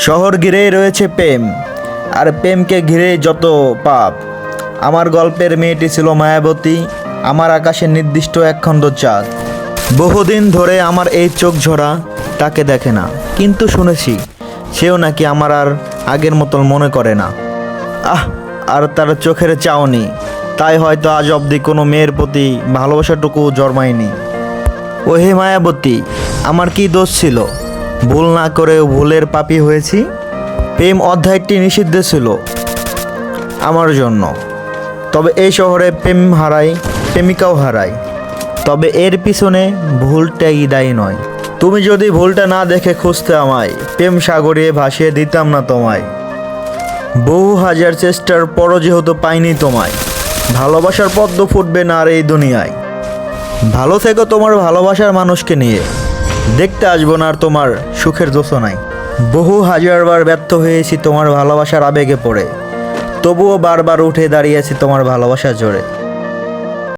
শহর ঘিরেই রয়েছে প্রেম, আর প্রেমকে ঘিরেই যত পাপ। আমার গল্পের মেয়েটি ছিল মায়াবতী, আমার আকাশের নির্দিষ্ট একখণ্ড চাঁদ। বহুদিন ধরে আমার এই চোখ ঝরা তাকে দেখে না, কিন্তু শুনেছি সেও নাকি আমার আর আগের মতন মনে করে না। আর তার চোখের চাউনি, তাই হয়তো আজ অবধি কোনো মেয়ের প্রতি ভালোবাসাটুকু জন্মায়নি। ও হে মায়াবতী, আমার কি দোষ ছিল? ভুল না করেও ভুলের পাপী হয়েছি। প্রেম অধ্যায়টি নিষিদ্ধ ছিল আমার জন্য, তবে এই শহরে প্রেম হারাই, প্রেমিকাও হারাই। তবে এর পিছনে ভুলটাই দায়ী নয়। তুমি যদি ভুলটা না দেখে খুঁজতে আমায়, প্রেম সাগরে ভাসিয়ে দিতাম না তোমায়। বহু হাজার চেষ্টার পরও যেহেতু পাইনি তোমায়, ভালোবাসার পদ্ম ফুটবে না আর এই দুনিয়ায়। ভালো থেকো তোমার ভালোবাসার মানুষকে নিয়ে, দেখতে আসবো না আর তোমার সুখের যোছনায়। বহু হাজারবার ব্যর্থ হয়েছি তোমার ভালোবাসার আবেগে পড়ে, তবুও বারবার উঠে দাঁড়িয়েছি তোমার ভালোবাসা জোরে।